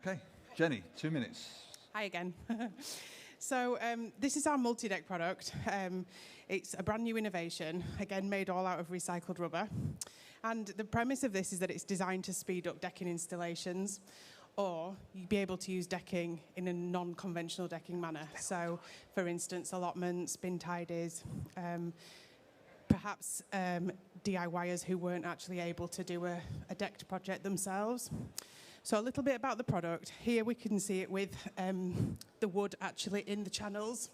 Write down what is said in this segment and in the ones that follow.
Okay, Jenny, 2 minutes. Hi again. So this is our multi-deck product. It's a brand new innovation, again made all out of recycled rubber. And the premise of this is that it's designed to speed up decking installations, or you'd be able to use decking in a non-conventional decking manner. So, for instance, allotments, bin tidies, perhaps DIYers who weren't actually able to do a decked project themselves. So a little bit about the product. Here we can see it with the wood actually in the channels.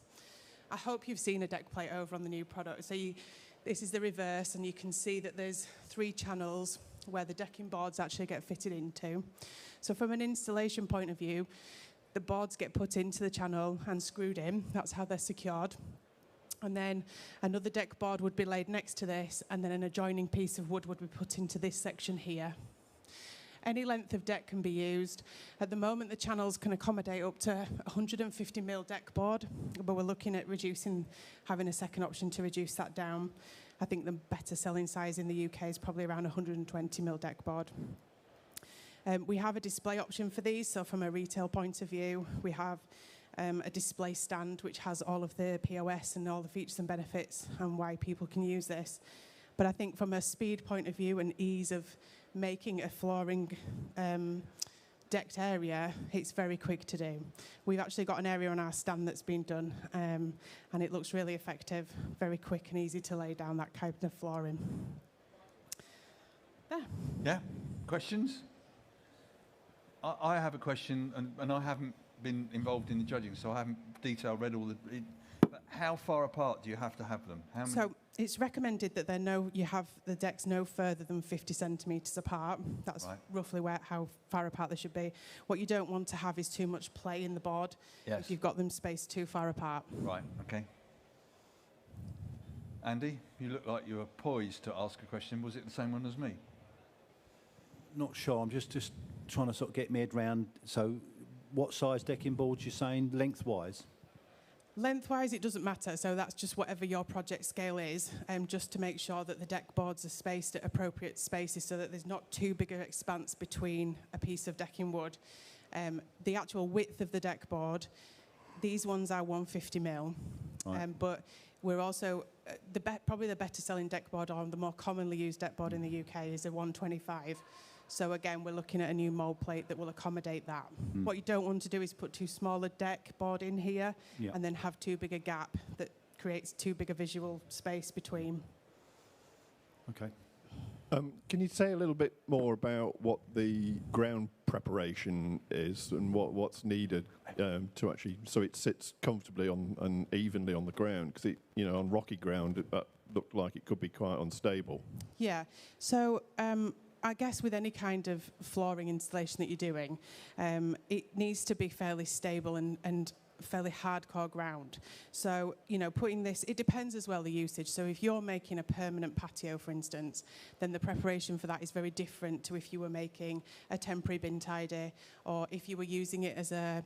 I hope you've seen a deck plate over on the new product. So this is the reverse, and you can see that there's 3 channels where the decking boards actually get fitted into. So from an installation point of view, the boards get put into the channel and screwed in. That's how they're secured. And then another deck board would be laid next to this, and then an adjoining piece of wood would be put into this section here. Any length of deck can be used. At the moment, the channels can accommodate up to 150mm deck board, but we're looking at having a second option to reduce that down. I think the better selling size in the UK is probably around 120mm deck board. We have a display option for these, so from a retail point of view, we have a display stand which has all of the POS and all the features and benefits and why people can use this. But I think from a speed point of view and ease of making a flooring decked area, it's very quick to do. We've actually got an area on our stand that's been done, and it looks really effective, very quick and easy to lay down that kind of flooring. There. Yeah, questions? I have a question, and I haven't been involved in the judging, so I haven't read all the... But how far apart do you have to have them? How many? So it's recommended that you have the decks no further than 50 centimetres apart. That's right. Roughly how far apart they should be. What you don't want to have is too much play in the board. Yes. If you've got them spaced too far apart. Right, okay. Andy, you look like you were poised to ask a question. Was it the same one as me? Not sure. I'm just trying to sort of get my head round. So what size decking boards you're saying, lengthwise? Lengthwise, it doesn't matter, so that's just whatever your project scale is, just to make sure that the deck boards are spaced at appropriate spaces so that there's not too big an expanse between a piece of decking wood. The actual width of the deck board, these ones are 150mm, right. But we're also, probably the better selling deck board, or the more commonly used deck board in the UK is a 125. So again, we're looking at a new mould plate that will accommodate that. What you don't want to do is put too small a deck board in here, and then have too big a gap that creates too big a visual space between. Okay. Can you say a little bit more about what the ground preparation is and what's needed to actually, so it sits comfortably and evenly on the ground? Because on rocky ground, it looked like it could be quite unstable. Yeah. So. I guess with any kind of flooring installation that you're doing, it needs to be fairly stable and fairly hardcore ground. So, putting this, it depends as well the usage. So if you're making a permanent patio, for instance, then the preparation for that is very different to if you were making a temporary bin tidy, or if you were using it as an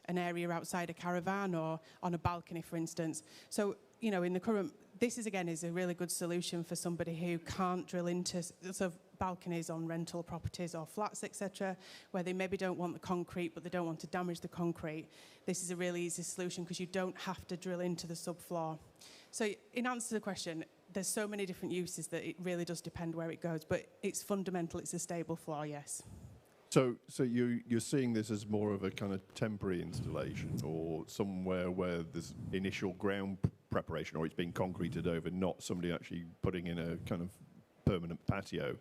area outside a caravan or on a balcony, for instance. So, in the current, this is a really good solution for somebody who can't drill into sort of balconies on rental properties or flats, etc., where they maybe don't want the concrete, but they don't want to damage the concrete. This is a really easy solution because you don't have to drill into the subfloor. So in answer to the question, there's so many different uses that it really does depend where it goes, but it's fundamental, it's a stable floor, yes. So you're seeing this as more of a kind of temporary installation, or somewhere where there's initial ground preparation, or it's been concreted over, not somebody actually putting in a kind of permanent patio?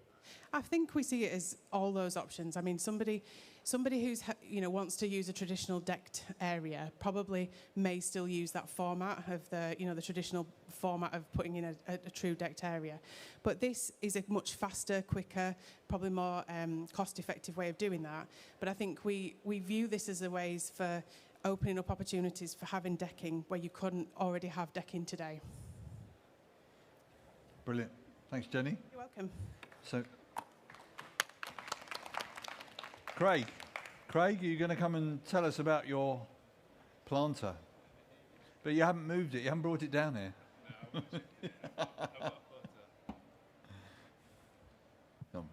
I think we see it as all those options. I mean, somebody who's wants to use a traditional decked area probably may still use that format of the traditional format of putting in a true decked area. But this is a much faster, quicker, probably more cost-effective way of doing that. But I think we view this as a ways for opening up opportunities for having decking where you couldn't already have decking today. Brilliant. Thanks, Jenny. You're welcome. So, Craig, are you going to come and tell us about your planter? But you haven't moved it. You haven't brought it down here. So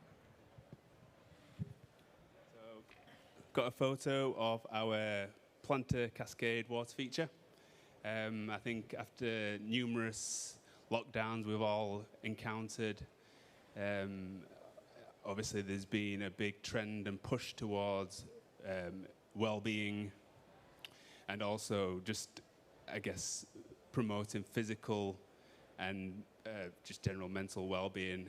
got a photo of our planter Cascade water feature. I think after numerous lockdowns we've all encountered, obviously there's been a big trend and push towards well-being, and also just, I guess, promoting physical and just general mental well-being.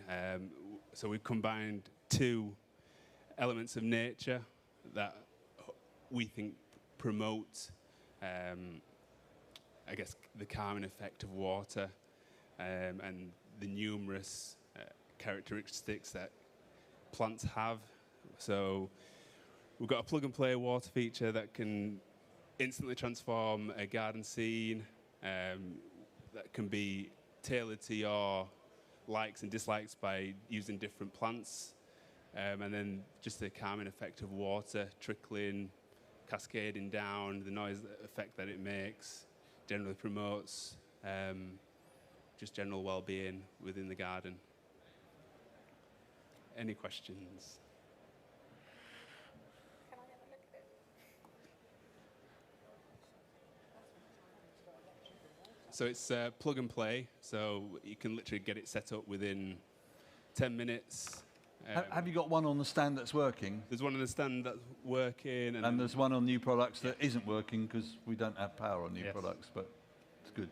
So we've combined two elements of nature that we think promote, I guess, the calming effect of water, and the numerous characteristics that plants have. So we've got a plug-and-play water feature that can instantly transform a garden scene, that can be tailored to your likes and dislikes by using different plants, and then just the calming effect of water trickling, cascading down, the noise effect that it makes generally promotes just general well-being within the garden. Any questions? Can I have a look at it? So it's plug and play, so you can literally get it set up within 10 minutes. Have you got one on the stand that's working? There's one on the stand that's working. And there's one on new products that isn't working because we don't have power on new products, but it's good.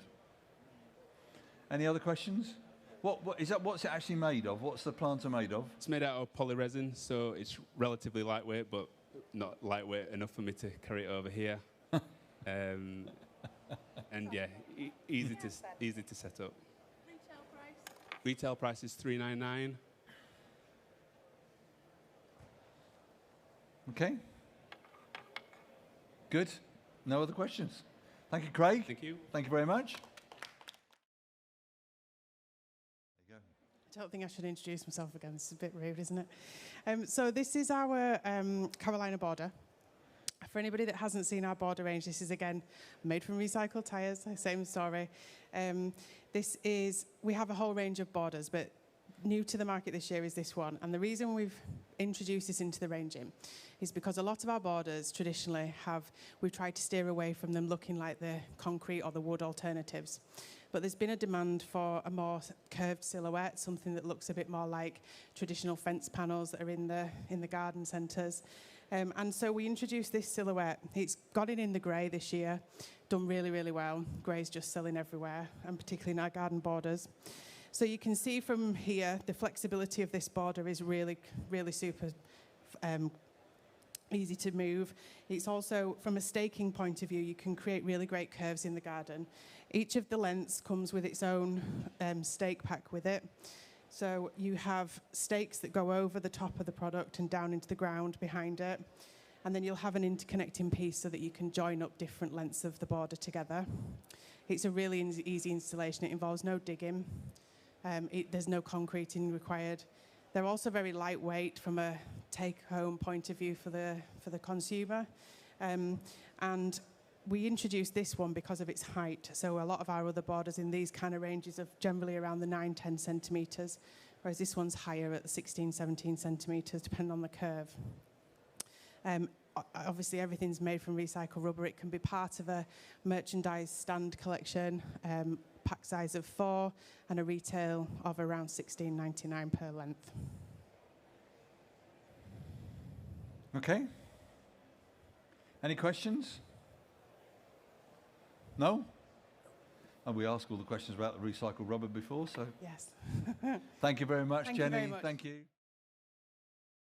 Any other questions? What's it actually made of? What's the planter made of? It's made out of polyresin, so it's relatively lightweight, but not lightweight enough for me to carry it over here. And yeah, easy to set up. Retail price? Retail price is $399. Okay. Good. No other questions. Thank you, Craig. Thank you. Thank you very much. There you go. I don't think I should introduce myself again. This is a bit rude, isn't it? So this is our Carolina border. For anybody that hasn't seen our border range, this is, again, made from recycled tyres, same story. We have a whole range of borders, but new to the market this year is this one. And the reason we've introduced this into the ranging is because a lot of our borders traditionally we've tried to steer away from them looking like the concrete or the wood alternatives. But there's been a demand for a more curved silhouette, something that looks a bit more like traditional fence panels that are in the garden centres. And so we introduced this silhouette. It's got it in the grey this year, done really, really well. Grey's just selling everywhere, and particularly in our garden borders. So you can see from here, the flexibility of this border is really, really super easy to move. It's also, from a staking point of view, you can create really great curves in the garden. Each of the lengths comes with its own stake pack with it. So you have stakes that go over the top of the product and down into the ground behind it. And then you'll have an interconnecting piece so that you can join up different lengths of the border together. It's a really easy installation. It involves no digging. There's no concreting required. They're also very lightweight from a take-home point of view for the consumer. And we introduced this one because of its height. So a lot of our other borders in these kind of ranges are generally around the 9-10 centimetres, whereas this one's higher at the 16-17 centimetres, depending on the curve. Obviously, everything's made from recycled rubber. It can be part of a merchandise stand collection, pack size of 4, and a retail of around $16.99 per length. Okay. Any questions? No? And we asked all the questions about the recycled rubber before, so Yes. thank you very much, Thank you Jenny. very much. Thank you.